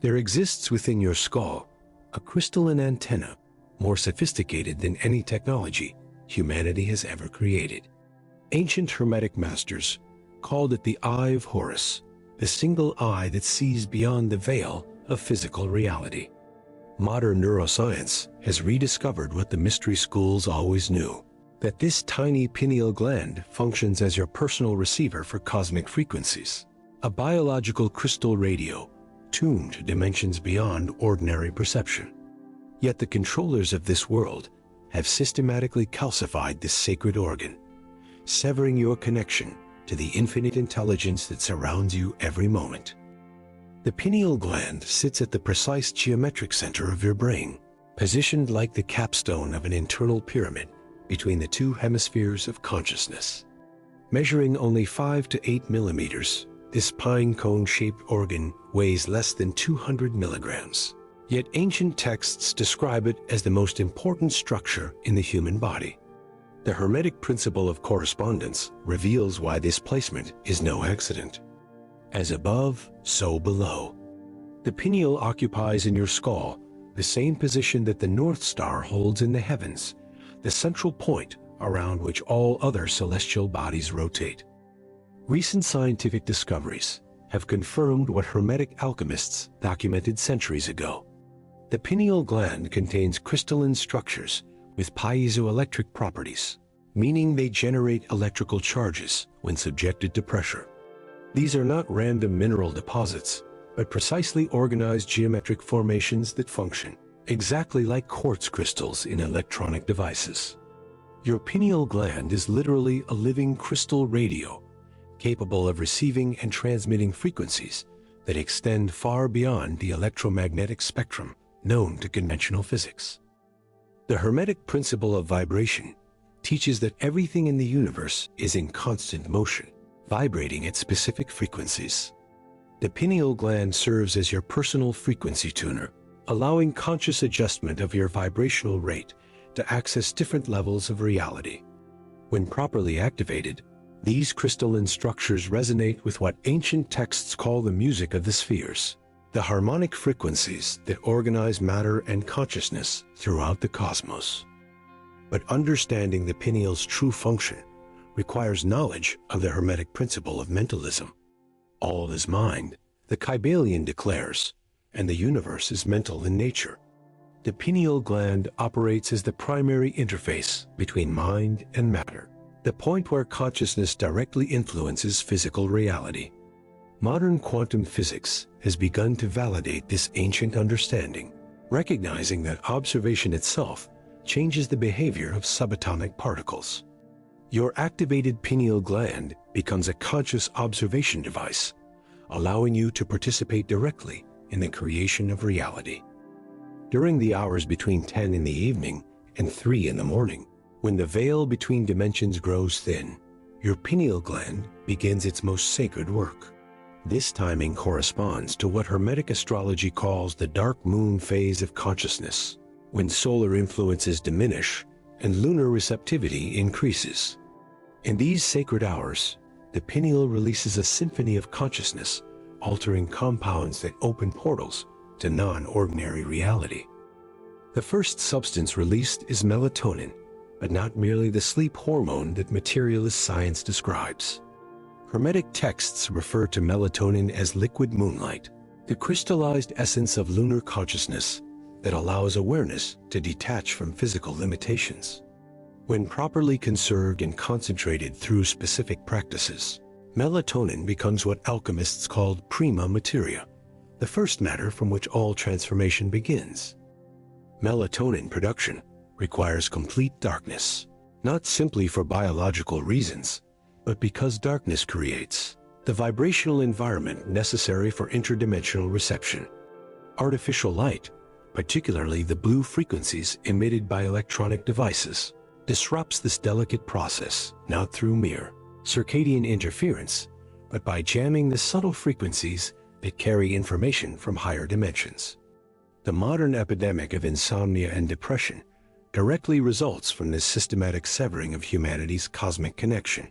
There exists within your skull a crystalline antenna more sophisticated than any technology humanity has ever created. Ancient Hermetic masters called it the Eye of Horus, the single eye that sees beyond the veil of physical reality. Modern neuroscience has rediscovered what the mystery schools always knew, that this tiny pineal gland functions as your personal receiver for cosmic frequencies, a biological crystal radio tuned to dimensions beyond ordinary perception. Yet the controllers of this world have systematically calcified this sacred organ, severing your connection to the infinite intelligence that surrounds you every moment. The pineal gland sits at the precise geometric center of your brain, positioned like the capstone of an internal pyramid between the two hemispheres of consciousness. Measuring only 5 to 8 millimeters, this pine cone-shaped organ weighs less than 200 milligrams. Yet ancient texts describe it as the most important structure in the human body. The Hermetic principle of correspondence reveals why this placement is no accident. As above, so below. The pineal occupies in your skull the same position that the North Star holds in the heavens, the central point around which all other celestial bodies rotate. Recent scientific discoveries have confirmed what Hermetic alchemists documented centuries ago. The pineal gland contains crystalline structures with piezoelectric properties, meaning they generate electrical charges when subjected to pressure. These are not random mineral deposits, but precisely organized geometric formations that function exactly like quartz crystals in electronic devices. Your pineal gland is literally a living crystal radio, capable of receiving and transmitting frequencies that extend far beyond the electromagnetic spectrum known to conventional physics. The Hermetic principle of vibration teaches that everything in the universe is in constant motion, vibrating at specific frequencies. The pineal gland serves as your personal frequency tuner, allowing conscious adjustment of your vibrational rate to access different levels of reality. When properly activated, these crystalline structures resonate with what ancient texts call the music of the spheres, the harmonic frequencies that organize matter and consciousness throughout the cosmos. But understanding the pineal's true function requires knowledge of the Hermetic principle of mentalism. All is mind, the Kybalion declares, and the universe is mental in nature. The pineal gland operates as the primary interface between mind and matter, the point where consciousness directly influences physical reality. Modern quantum physics has begun to validate this ancient understanding, recognizing that observation itself changes the behavior of subatomic particles. Your activated pineal gland becomes a conscious observation device, allowing you to participate directly in the creation of reality. During the hours between 10 in the evening and 3 in the morning, when the veil between dimensions grows thin, your pineal gland begins its most sacred work. This timing corresponds to what Hermetic astrology calls the dark moon phase of consciousness, when solar influences diminish and lunar receptivity increases. In these sacred hours, the pineal releases a symphony of consciousness, altering compounds that open portals to non-ordinary reality. The first substance released is melatonin, but not merely the sleep hormone that materialist science describes. Hermetic texts refer to melatonin as liquid moonlight, the crystallized essence of lunar consciousness that allows awareness to detach from physical limitations. When properly conserved and concentrated through specific practices, melatonin becomes what alchemists called prima materia, the first matter from which all transformation begins. Melatonin production requires complete darkness, not simply for biological reasons, but because darkness creates the vibrational environment necessary for interdimensional reception. Artificial light, particularly the blue frequencies emitted by electronic devices, disrupts this delicate process, not through mere circadian interference, but by jamming the subtle frequencies that carry information from higher dimensions. The modern epidemic of insomnia and depression directly results from this systematic severing of humanity's cosmic connection.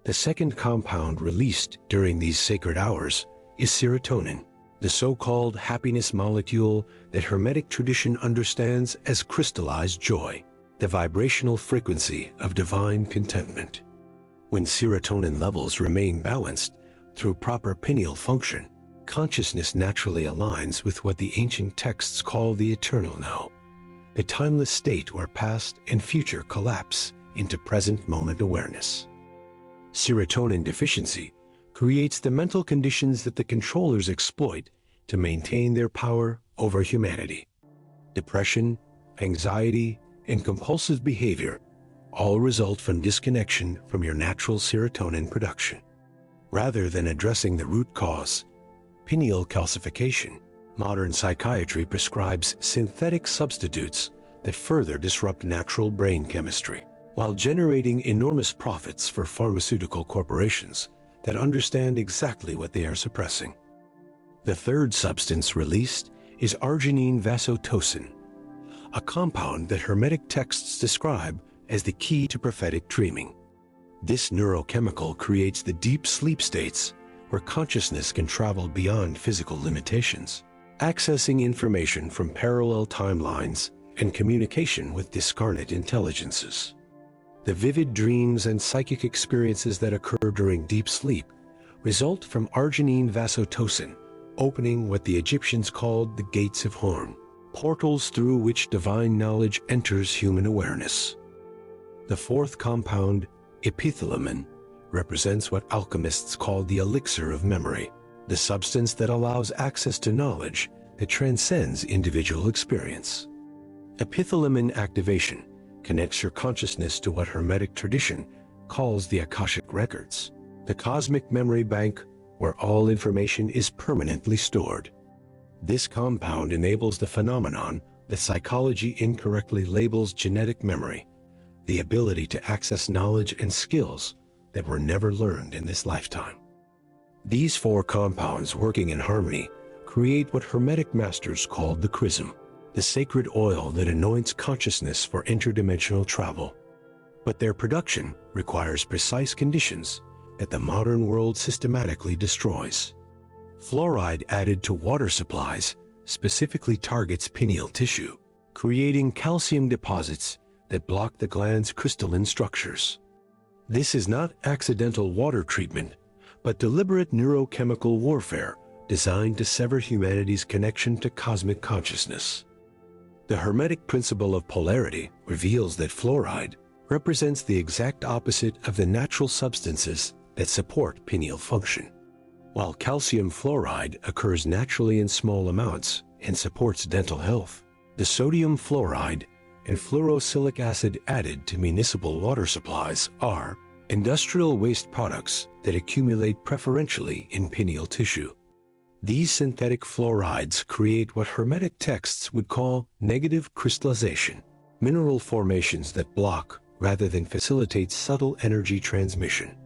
The second compound released during these sacred hours is serotonin, the so-called happiness molecule that Hermetic tradition understands as crystallized joy, the vibrational frequency of divine contentment. When serotonin levels remain balanced through proper pineal function, consciousness naturally aligns with what the ancient texts call the eternal now, a timeless state where past and future collapse into present moment awareness. Serotonin deficiency creates the mental conditions that the controllers exploit to maintain their power over humanity. Depression, anxiety, and compulsive behavior all result from disconnection from your natural serotonin production. Rather than addressing the root cause, pineal calcification, modern psychiatry prescribes synthetic substitutes that further disrupt natural brain chemistry, while generating enormous profits for pharmaceutical corporations that understand exactly what they are suppressing. The third substance released is arginine vasotocin, a compound that Hermetic texts describe as the key to prophetic dreaming. This neurochemical creates the deep sleep states where consciousness can travel beyond physical limitations, accessing information from parallel timelines and communication with discarnate intelligences. The vivid dreams and psychic experiences that occur during deep sleep result from arginine vasotocin opening what the Egyptians called the gates of Horn, portals through which divine knowledge enters human awareness. The fourth compound, epithylamin, represents what alchemists call the elixir of memory, the substance that allows access to knowledge that transcends individual experience. Epithylamin activation connects your consciousness to what Hermetic tradition calls the Akashic records, the cosmic memory bank where all information is permanently stored. This compound enables the phenomenon that psychology incorrectly labels genetic memory, the ability to access knowledge and skills that were never learned in this lifetime. These four compounds working in harmony create what Hermetic masters called the chrism, the sacred oil that anoints consciousness for interdimensional travel. But their production requires precise conditions that the modern world systematically destroys. Fluoride added to water supplies specifically targets pineal tissue, creating calcium deposits that block the gland's crystalline structures. This is not accidental water treatment, but deliberate neurochemical warfare designed to sever humanity's connection to cosmic consciousness. The Hermetic principle of polarity reveals that fluoride represents the exact opposite of the natural substances that support pineal function. While calcium fluoride occurs naturally in small amounts and supports dental health, the sodium fluoride and fluorosilicic acid added to municipal water supplies are industrial waste products that accumulate preferentially in pineal tissue. These synthetic fluorides create what Hermetic texts would call negative crystallization, mineral formations that block rather than facilitate subtle energy transmission.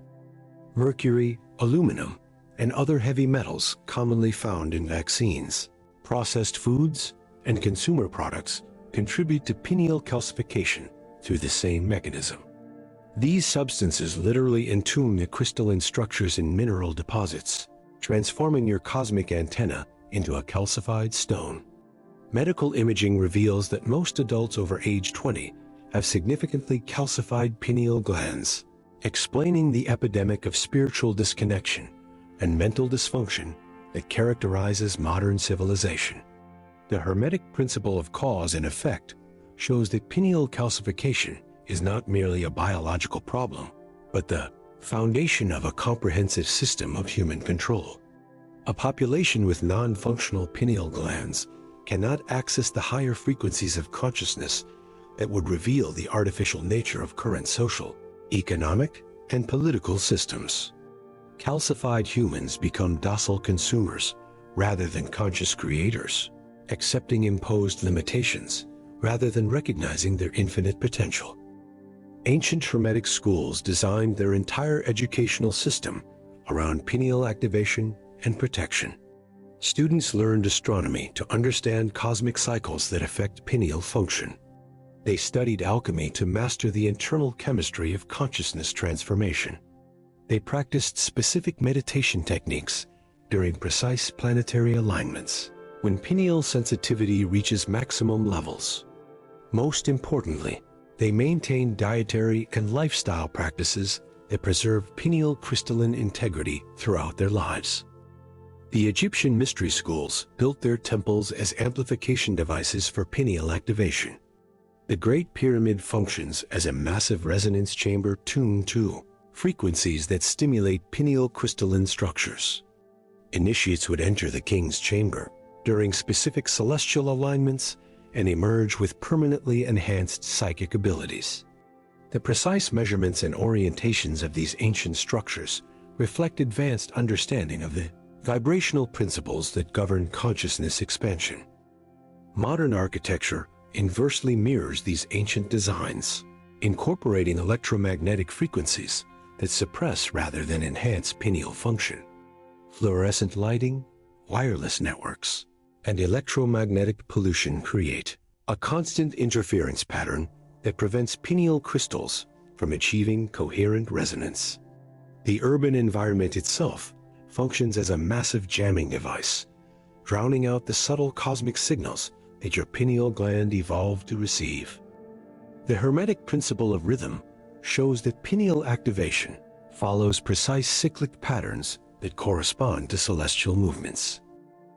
Mercury, aluminum, and other heavy metals commonly found in vaccines, processed foods, and consumer products contribute to pineal calcification through the same mechanism. These substances literally entune the crystalline structures in mineral deposits, transforming your cosmic antenna into a calcified stone. Medical imaging reveals that most adults over age 20 have significantly calcified pineal glands, explaining the epidemic of spiritual disconnection and mental dysfunction that characterizes modern civilization. The Hermetic principle of cause and effect shows that pineal calcification is not merely a biological problem, but the foundation of a comprehensive system of human control. A population with non-functional pineal glands cannot access the higher frequencies of consciousness that would reveal the artificial nature of current social, economic, and political systems. Calcified humans become docile consumers rather than conscious creators, accepting imposed limitations rather than recognizing their infinite potential. Ancient Hermetic schools designed their entire educational system around pineal activation and protection. Students learned astronomy to understand cosmic cycles that affect pineal function. They studied alchemy to master the internal chemistry of consciousness transformation. They practiced specific meditation techniques during precise planetary alignments, when pineal sensitivity reaches maximum levels. Most importantly, they maintain dietary and lifestyle practices that preserve pineal crystalline integrity throughout their lives. The Egyptian mystery schools built their temples as amplification devices for pineal activation. The Great Pyramid functions as a massive resonance chamber tuned to frequencies that stimulate pineal crystalline structures. Initiates would enter the king's chamber during specific celestial alignments and emerge with permanently enhanced psychic abilities. The precise measurements and orientations of these ancient structures reflect advanced understanding of the vibrational principles that govern consciousness expansion. Modern architecture inversely mirrors these ancient designs, incorporating electromagnetic frequencies that suppress rather than enhance pineal function. Fluorescent lighting, wireless networks, and electromagnetic pollution create a constant interference pattern that prevents pineal crystals from achieving coherent resonance. The urban environment itself functions as a massive jamming device, drowning out the subtle cosmic signals that your pineal gland evolved to receive. The Hermetic principle of rhythm shows that pineal activation follows precise cyclic patterns that correspond to celestial movements.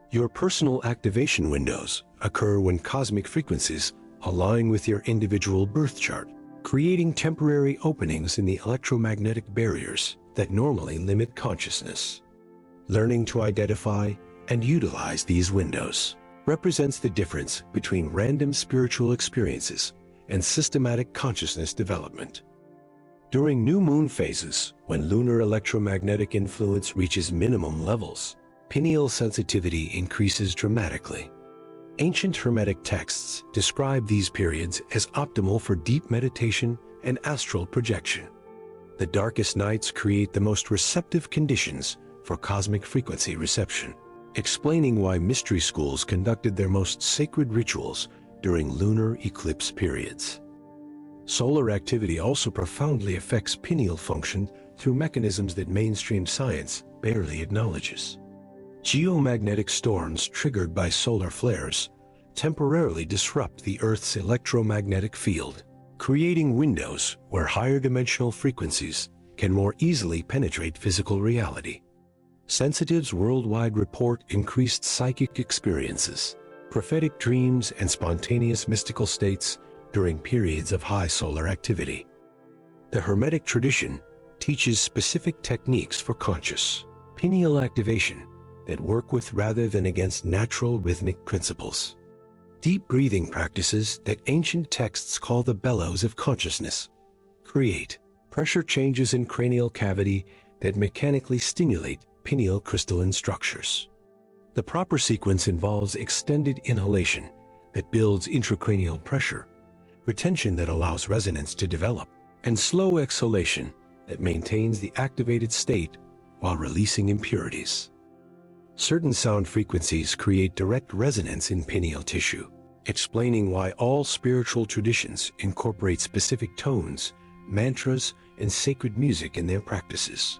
Your personal activation windows occur when cosmic frequencies align with your individual birth chart, creating temporary openings in the electromagnetic barriers that normally limit consciousness. Learning to identify and utilize these windows represents the difference between random spiritual experiences and systematic consciousness development. During new moon phases, when lunar electromagnetic influence reaches minimum levels, pineal sensitivity increases dramatically. Ancient Hermetic texts describe these periods as optimal for deep meditation and astral projection. The darkest nights create the most receptive conditions for cosmic frequency reception, explaining why mystery schools conducted their most sacred rituals during lunar eclipse periods. Solar activity also profoundly affects pineal function through mechanisms that mainstream science barely acknowledges. Geomagnetic storms triggered by solar flares temporarily disrupt the Earth's electromagnetic field, creating windows where higher dimensional frequencies can more easily penetrate physical reality. Sensitives worldwide report increased psychic experiences, prophetic dreams, and spontaneous mystical states during periods of high solar activity. The Hermetic tradition teaches specific techniques for conscious pineal activation that work with rather than against natural rhythmic principles. Deep breathing practices that ancient texts call the bellows of consciousness create pressure changes in cranial cavity that mechanically stimulate pineal crystalline structures. The proper sequence involves extended inhalation that builds intracranial pressure, retention that allows resonance to develop, and slow exhalation that maintains the activated state while releasing impurities. Certain sound frequencies create direct resonance in pineal tissue, explaining why all spiritual traditions incorporate specific tones, mantras, and sacred music in their practices.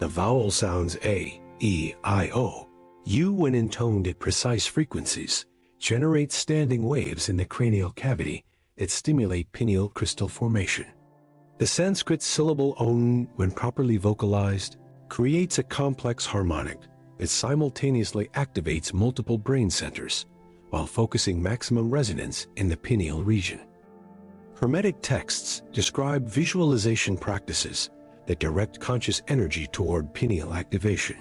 The vowel sounds A, E, I, O, U, when intoned at precise frequencies, generate standing waves in the cranial cavity that stimulate pineal crystal formation. The Sanskrit syllable Om, when properly vocalized, creates a complex harmonic that simultaneously activates multiple brain centers while focusing maximum resonance in the pineal region. Hermetic texts describe visualization practices that direct conscious energy toward pineal activation.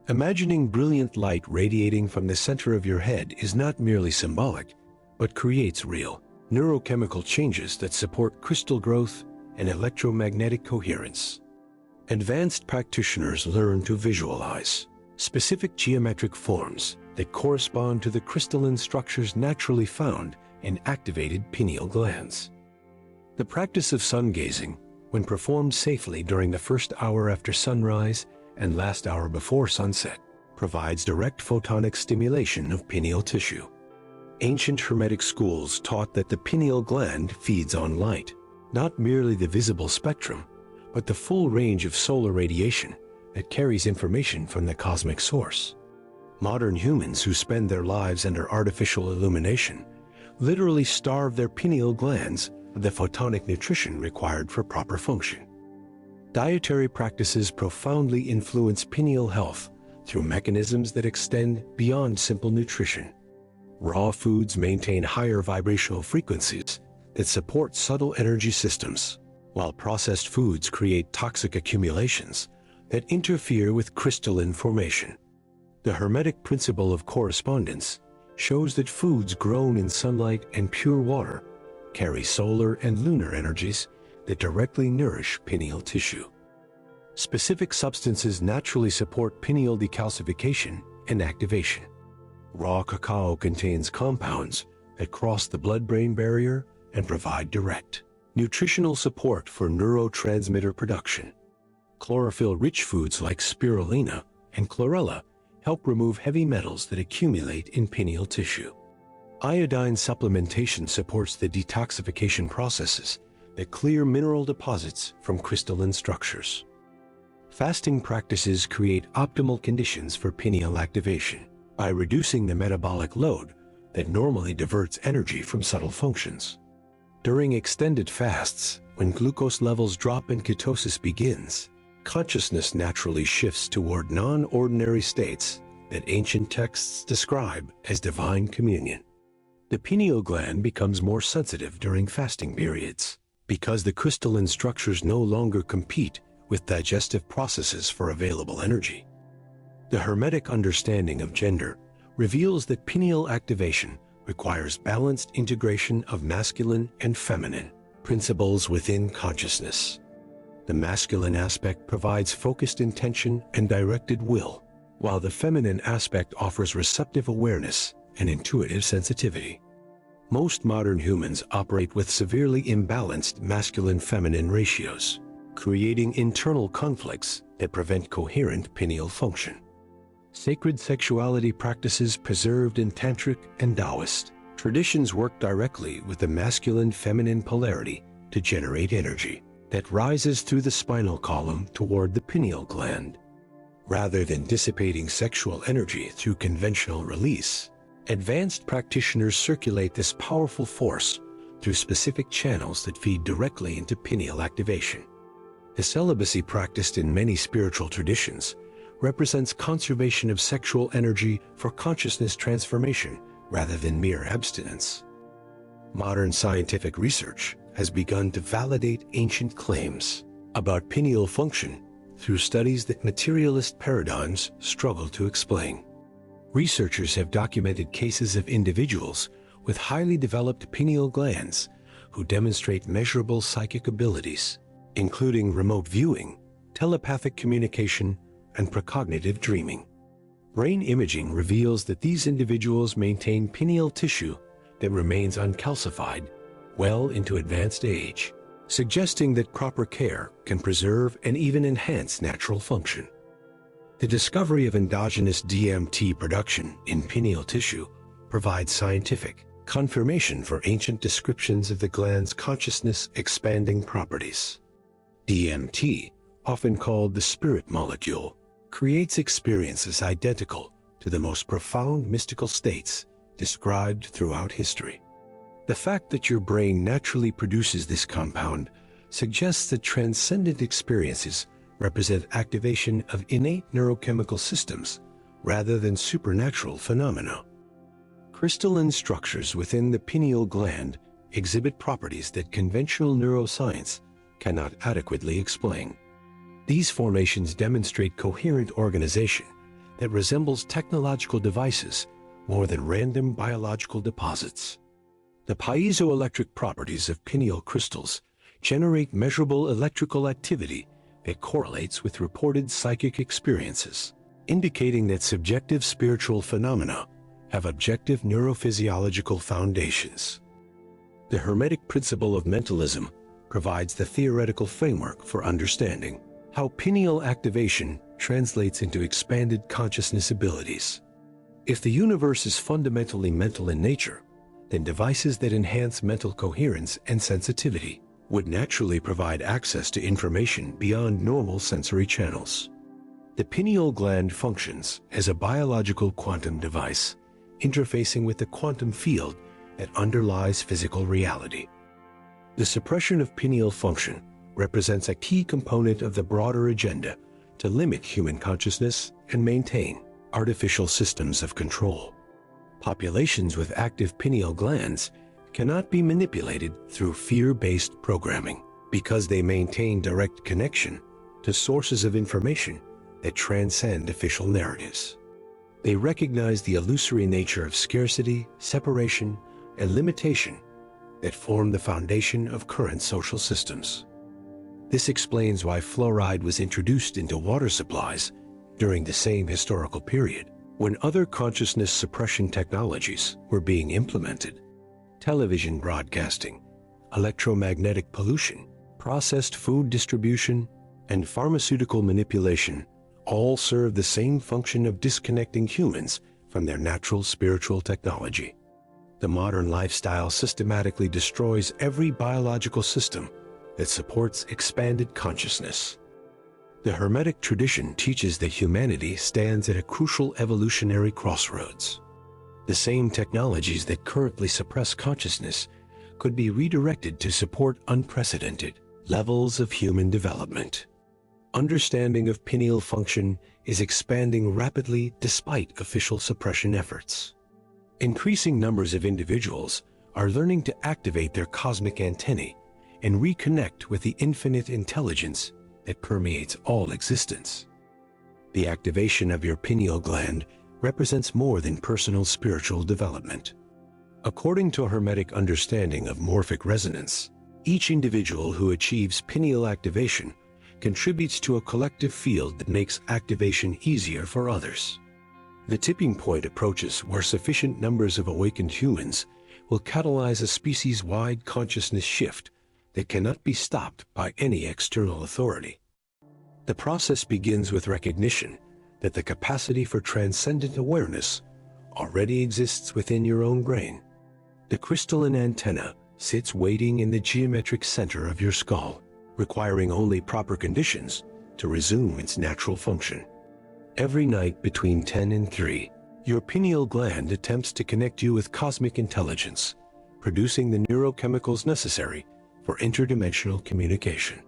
Imagining brilliant light radiating from the center of your head is not merely symbolic, but creates real neurochemical changes that support crystal growth and electromagnetic coherence. Advanced practitioners learn to visualize specific geometric forms that correspond to the crystalline structures naturally found in activated pineal glands. The practice of sun gazing, when performed safely during the first hour after sunrise and last hour before sunset, provides direct photonic stimulation of pineal tissue. Ancient Hermetic schools taught that the pineal gland feeds on light, not merely the visible spectrum, but the full range of solar radiation, that carries information from the cosmic source. Modern humans who spend their lives under artificial illumination literally starve their pineal glands of the photonic nutrition required for proper function. Dietary practices profoundly influence pineal health through mechanisms that extend beyond simple nutrition. Raw foods maintain higher vibrational frequencies that support subtle energy systems, while processed foods create toxic accumulations that interfere with crystalline formation. The Hermetic principle of correspondence shows that foods grown in sunlight and pure water carry solar and lunar energies that directly nourish pineal tissue. Specific substances naturally support pineal decalcification and activation. Raw cacao contains compounds that cross the blood-brain barrier and provide direct nutritional support for neurotransmitter production. Chlorophyll-rich foods like spirulina and chlorella help remove heavy metals that accumulate in pineal tissue. Iodine supplementation supports the detoxification processes that clear mineral deposits from crystalline structures. Fasting practices create optimal conditions for pineal activation by reducing the metabolic load that normally diverts energy from subtle functions. During extended fasts, when glucose levels drop and ketosis begins, consciousness naturally shifts toward non-ordinary states that ancient texts describe as divine communion. The pineal gland becomes more sensitive during fasting periods because the crystalline structures no longer compete with digestive processes for available energy. The Hermetic understanding of gender reveals that pineal activation requires balanced integration of masculine and feminine principles within consciousness. The masculine aspect provides focused intention and directed will, while the feminine aspect offers receptive awareness and intuitive sensitivity. Most modern humans operate with severely imbalanced masculine-feminine ratios, creating internal conflicts that prevent coherent pineal function. Sacred sexuality practices preserved in Tantric and Taoist traditions work directly with the masculine-feminine polarity to generate energy that rises through the spinal column toward the pineal gland. Rather than dissipating sexual energy through conventional release, advanced practitioners circulate this powerful force through specific channels that feed directly into pineal activation. The celibacy practiced in many spiritual traditions represents conservation of sexual energy for consciousness transformation rather than mere abstinence. Modern scientific research has begun to validate ancient claims about pineal function through studies that materialist paradigms struggle to explain. Researchers have documented cases of individuals with highly developed pineal glands who demonstrate measurable psychic abilities, including remote viewing, telepathic communication, and precognitive dreaming. Brain imaging reveals that these individuals maintain pineal tissue that remains uncalcified well into advanced age, suggesting that proper care can preserve and even enhance natural function. The discovery of endogenous DMT production in pineal tissue provides scientific confirmation for ancient descriptions of the gland's consciousness-expanding properties. DMT, often called the spirit molecule, creates experiences identical to the most profound mystical states described throughout history. The fact that your brain naturally produces this compound suggests that transcendent experiences represent activation of innate neurochemical systems rather than supernatural phenomena. Crystalline structures within the pineal gland exhibit properties that conventional neuroscience cannot adequately explain. These formations demonstrate coherent organization that resembles technological devices more than random biological deposits. The piezoelectric properties of pineal crystals generate measurable electrical activity that correlates with reported psychic experiences, indicating that subjective spiritual phenomena have objective neurophysiological foundations. The Hermetic principle of mentalism provides the theoretical framework for understanding how pineal activation translates into expanded consciousness abilities. If the universe is fundamentally mental in nature, then devices that enhance mental coherence and sensitivity would naturally provide access to information beyond normal sensory channels. The pineal gland functions as a biological quantum device, interfacing with the quantum field that underlies physical reality. The suppression of pineal function represents a key component of the broader agenda to limit human consciousness and maintain artificial systems of control. Populations with active pineal glands cannot be manipulated through fear-based programming because they maintain direct connection to sources of information that transcend official narratives. They recognize the illusory nature of scarcity, separation, and limitation that form the foundation of current social systems. This explains why fluoride was introduced into water supplies during the same historical period when other consciousness suppression technologies were being implemented. Television broadcasting, electromagnetic pollution, processed food distribution, and pharmaceutical manipulation all serve the same function of disconnecting humans from their natural spiritual technology. The modern lifestyle systematically destroys every biological system that supports expanded consciousness. The Hermetic tradition teaches that humanity stands at a crucial evolutionary crossroads. The same technologies that currently suppress consciousness could be redirected to support unprecedented levels of human development. Understanding of pineal function is expanding rapidly despite official suppression efforts. Increasing numbers of individuals are learning to activate their cosmic antennae and reconnect with the infinite intelligence that permeates all existence. The activation of your pineal gland represents more than personal spiritual development. According to Hermetic understanding of morphic resonance, each individual who achieves pineal activation contributes to a collective field that makes activation easier for others. The tipping point approaches where sufficient numbers of awakened humans will catalyze a species-wide consciousness shift that cannot be stopped by any external authority. The process begins with recognition that the capacity for transcendent awareness already exists within your own brain. The crystalline antenna sits waiting in the geometric center of your skull, requiring only proper conditions to resume its natural function. Every night between 10 and 3, your pineal gland attempts to connect you with cosmic intelligence, producing the neurochemicals necessary for interdimensional communication.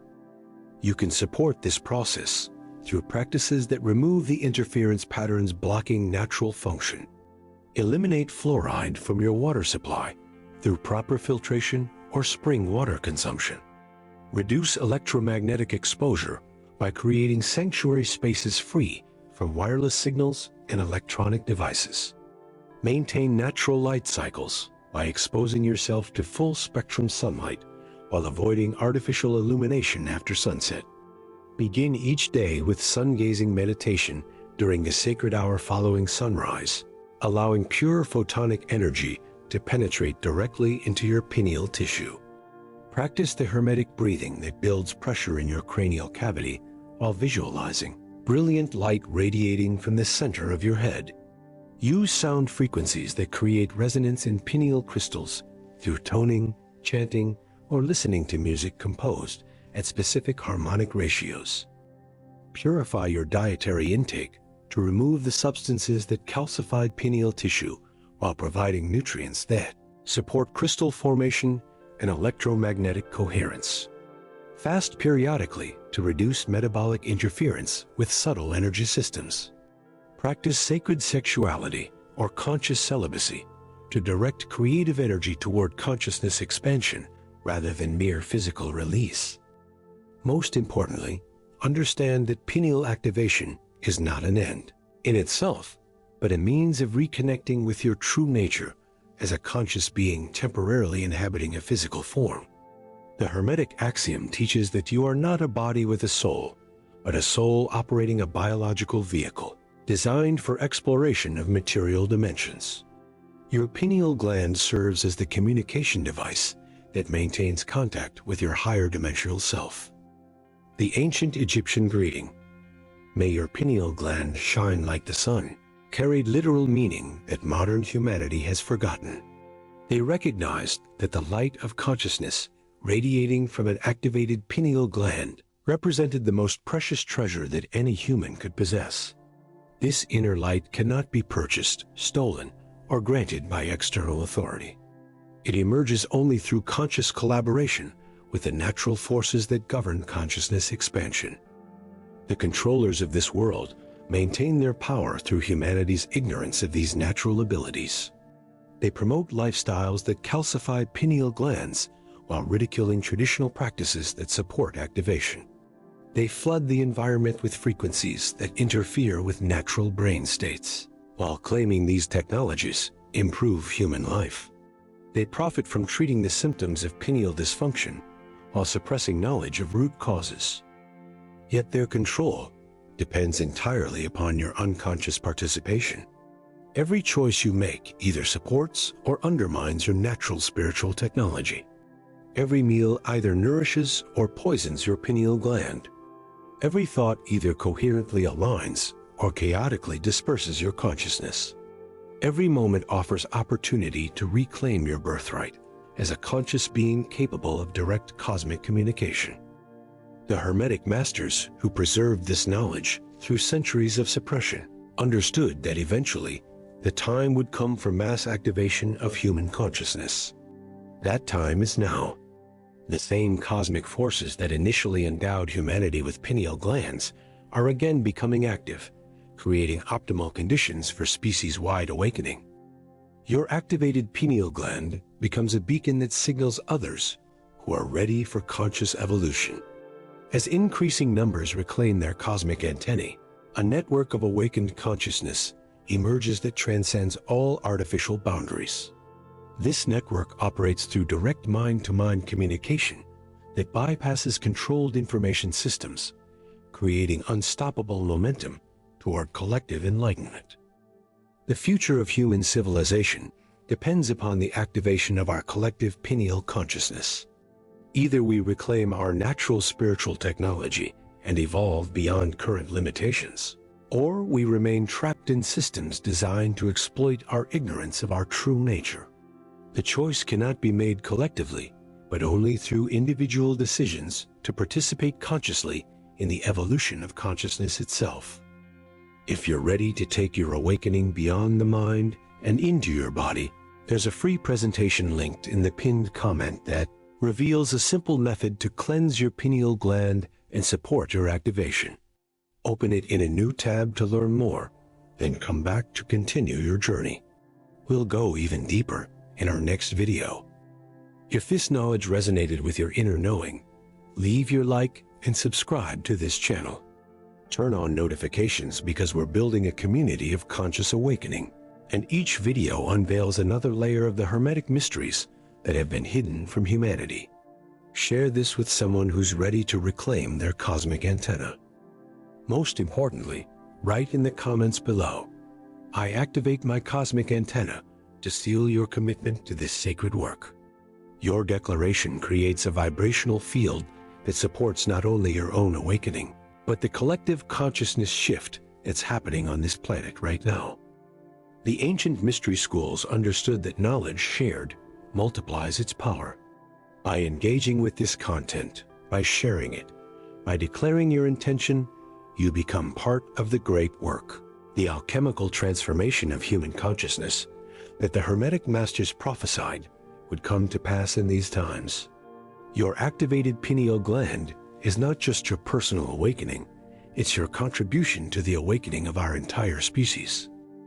You can support this process through practices that remove the interference patterns blocking natural function. Eliminate fluoride from your water supply through proper filtration or spring water consumption. Reduce electromagnetic exposure by creating sanctuary spaces free from wireless signals and electronic devices. Maintain natural light cycles by exposing yourself to full-spectrum sunlight while avoiding artificial illumination after sunset. Begin each day with sun-gazing meditation during the sacred hour following sunrise, allowing pure photonic energy to penetrate directly into your pineal tissue. Practice the Hermetic breathing that builds pressure in your cranial cavity while visualizing brilliant light radiating from the center of your head. Use sound frequencies that create resonance in pineal crystals through toning, chanting, or listening to music composed at specific harmonic ratios. Purify your dietary intake to remove the substances that calcified pineal tissue while providing nutrients that support crystal formation and electromagnetic coherence. Fast periodically to reduce metabolic interference with subtle energy systems. Practice sacred sexuality or conscious celibacy to direct creative energy toward consciousness expansion rather than mere physical release. Most importantly, understand that pineal activation is not an end in itself, but a means of reconnecting with your true nature as a conscious being temporarily inhabiting a physical form. The Hermetic axiom teaches that you are not a body with a soul, but a soul operating a biological vehicle designed for exploration of material dimensions. Your pineal gland serves as the communication device that maintains contact with your higher dimensional self. The ancient Egyptian greeting, "May your pineal gland shine like the sun," carried literal meaning that modern humanity has forgotten. They recognized that the light of consciousness radiating from an activated pineal gland represented the most precious treasure that any human could possess. This inner light cannot be purchased, stolen, or granted by external authority. It emerges only through conscious collaboration with the natural forces that govern consciousness expansion. The controllers of this world maintain their power through humanity's ignorance of these natural abilities. They promote lifestyles that calcify pineal glands while ridiculing traditional practices that support activation. They flood the environment with frequencies that interfere with natural brain states, while claiming these technologies improve human life. They profit from treating the symptoms of pineal dysfunction while suppressing knowledge of root causes. Yet their control depends entirely upon your unconscious participation. Every choice you make either supports or undermines your natural spiritual technology. Every meal either nourishes or poisons your pineal gland. Every thought either coherently aligns or chaotically disperses your consciousness. Every moment offers opportunity to reclaim your birthright as a conscious being capable of direct cosmic communication. The Hermetic Masters, who preserved this knowledge through centuries of suppression, understood that eventually the time would come for mass activation of human consciousness. That time is now. The same cosmic forces that initially endowed humanity with pineal glands are again becoming active, creating optimal conditions for species-wide awakening. Your activated pineal gland becomes a beacon that signals others who are ready for conscious evolution. As increasing numbers reclaim their cosmic antennae, a network of awakened consciousness emerges that transcends all artificial boundaries. This network operates through direct mind-to-mind communication that bypasses controlled information systems, creating unstoppable momentum toward collective enlightenment. The future of human civilization depends upon the activation of our collective pineal consciousness. Either we reclaim our natural spiritual technology and evolve beyond current limitations, or we remain trapped in systems designed to exploit our ignorance of our true nature. The choice cannot be made collectively, but only through individual decisions to participate consciously in the evolution of consciousness itself. If you're ready to take your awakening beyond the mind and into your body, there's a free presentation linked in the pinned comment that reveals a simple method to cleanse your pineal gland and support your activation. Open it in a new tab to learn more, then come back to continue your journey. We'll go even deeper in our next video. If this knowledge resonated with your inner knowing, leave your like and subscribe to this channel. Turn on notifications because we're building a community of conscious awakening, and each video unveils another layer of the Hermetic mysteries that have been hidden from humanity. Share this with someone who's ready to reclaim their cosmic antenna. Most importantly, write in the comments below, "I activate my cosmic antenna," to seal your commitment to this sacred work. Your declaration creates a vibrational field that supports not only your own awakening, but the collective consciousness shift that's happening on this planet right now. The ancient mystery schools understood that knowledge shared multiplies its power. By engaging with this content, by sharing it, by declaring your intention, you become part of the great work, the alchemical transformation of human consciousness that the Hermetic Masters prophesied would come to pass in these times. Your activated pineal gland is not just your personal awakening, it's your contribution to the awakening of our entire species.